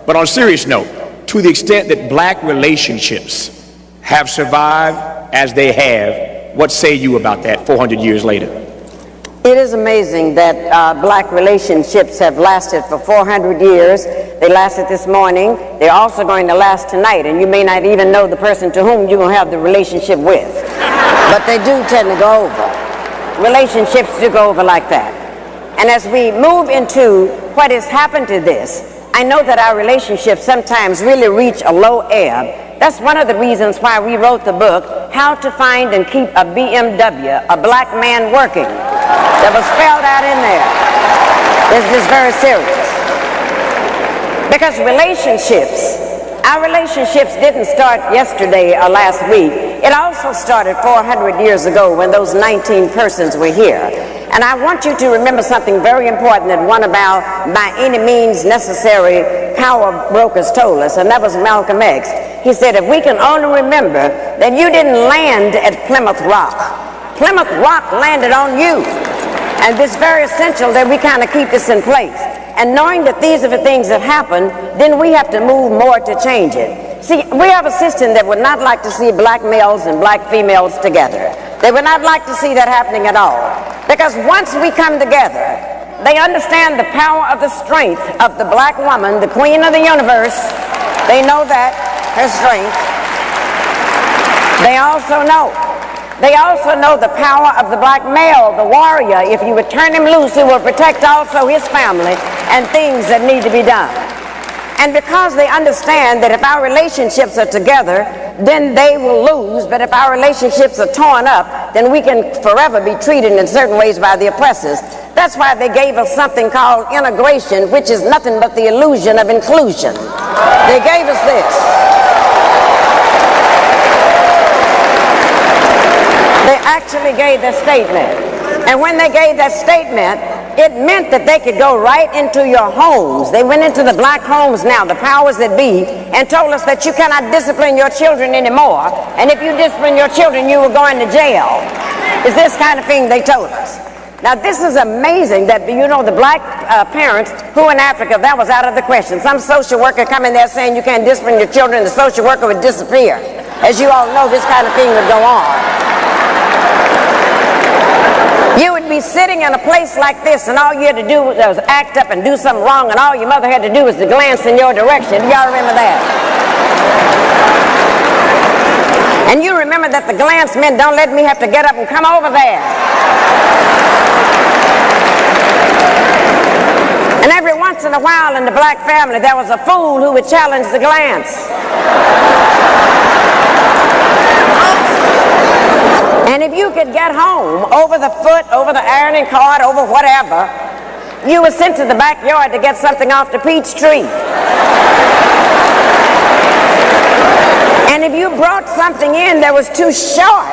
But on a serious note, to the extent that black relationships have survived as they have, what say you about that 400 years later? It is amazing that black relationships have lasted for 400 years. They lasted this morning. They're also going to last tonight, and you may not even know the person to whom you're going to have the relationship with. But they do tend to go over. Relationships do go over like that. And as we move into what has happened to this, I know that our relationships sometimes really reach a low ebb. That's one of the reasons why we wrote the book, How to Find and Keep a BMW, a Black Man Working. That was spelled out in there. It's just very serious. Because our relationships didn't start yesterday or last week. It also started 400 years ago when those 19 persons were here. And I want you to remember something very important that one of our by any means necessary power brokers told us, and that was Malcolm X. He said, if we can only remember that you didn't land at Plymouth Rock. Plymouth Rock landed on you. And it's very essential that we kind of keep this in place. And knowing that these are the things that happen, then we have to move more to change it. See, we have a system that would not like to see black males and black females together. They would not like to see that happening at all. Because once we come together, they understand the power of the strength of the black woman, the queen of the universe. They know that, her strength. They also know the power of the black male, the warrior. If you would turn him loose, he will protect also his family and things that need to be done. And because they understand that if our relationships are together, then they will lose. But if our relationships are torn up, then we can forever be treated in certain ways by the oppressors. That's why they gave us something called integration, which is nothing but the illusion of inclusion. They gave us this. They actually gave that statement. And when they gave that statement, it meant that they could go right into your homes. They went into the black homes now, the powers that be, and told us that you cannot discipline your children anymore. And if you discipline your children, you will go into jail. It's this kind of thing they told us. Now, this is amazing that, you know, the black parents who in Africa, that was out of the question. Some social worker come in there saying you can't discipline your children, the social worker would disappear. As you all know, this kind of thing would go on. You would be sitting in a place like this, and all you had to do was act up and do something wrong, and all your mother had to do was to glance in your direction. Y'all remember that? And you remember that the glance meant, don't let me have to get up and come over there. And every once in a while in the black family, there was a fool who would challenge the glance. And if you could get home over the foot, over the ironing cart, over whatever, you were sent to the backyard to get something off the peach tree. And if you brought something in that was too short,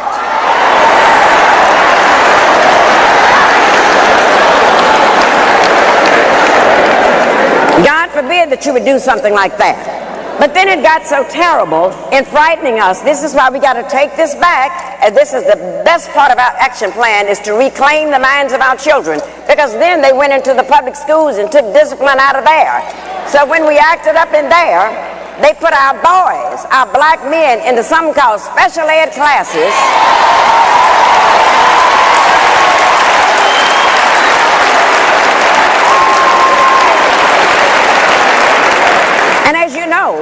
God forbid that you would do something like that. But then it got so terrible in frightening us. This is why we got to take this back, and this is the best part of our action plan, is to reclaim the minds of our children, because then they went into the public schools and took discipline out of there. So when we acted up in there, they put our boys, our black men, into something called special ed classes. And as you know,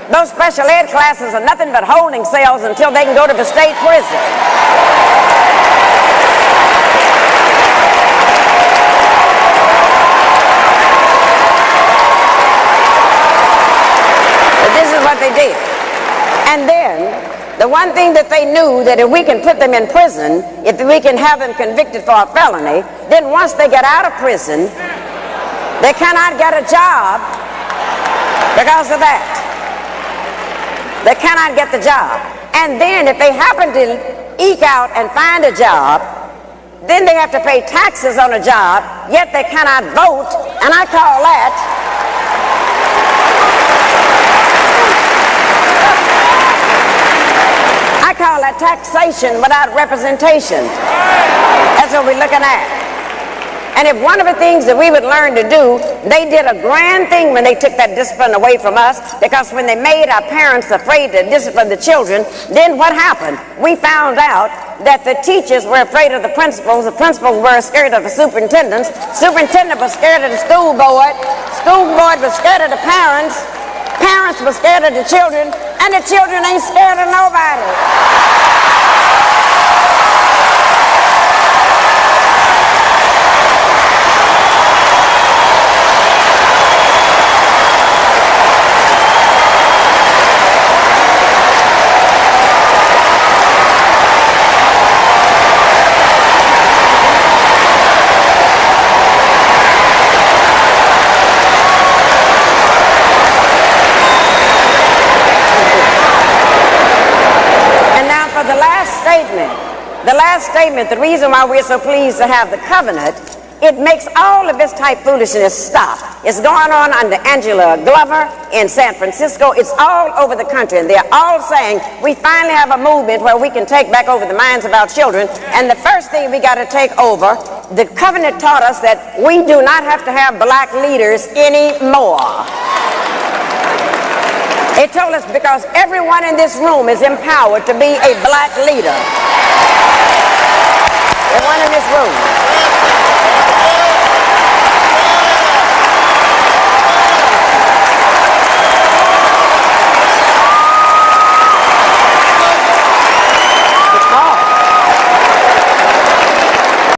those special ed classes are nothing but holding cells until they can go to the state prison. But this is what they did. And then, the one thing that they knew, that if we can put them in prison, if we can have them convicted for a felony, then once they get out of prison, they cannot get a job. Because of that, they cannot get the job. And then if they happen to eke out and find a job, then they have to pay taxes on a job, yet they cannot vote, and I call that taxation without representation. That's what we're looking at. And if one of the things that we would learn to do, they did a grand thing when they took that discipline away from us, because when they made our parents afraid to discipline the children, then what happened? We found out that the teachers were afraid of the principals were scared of the superintendent was scared of the school board was scared of the parents were scared of the children, and the children ain't scared of nobody. The last statement, the reason why we're so pleased to have the covenant, it makes all of this type foolishness stop. It's going on under Angela Glover in San Francisco. It's all over the country, and they're all saying we finally have a movement where we can take back over the minds of our children. And the first thing we got to take over, the covenant taught us that we do not have to have black leaders anymore. It told us because everyone in this room is empowered to be a black leader. Everyone in this room.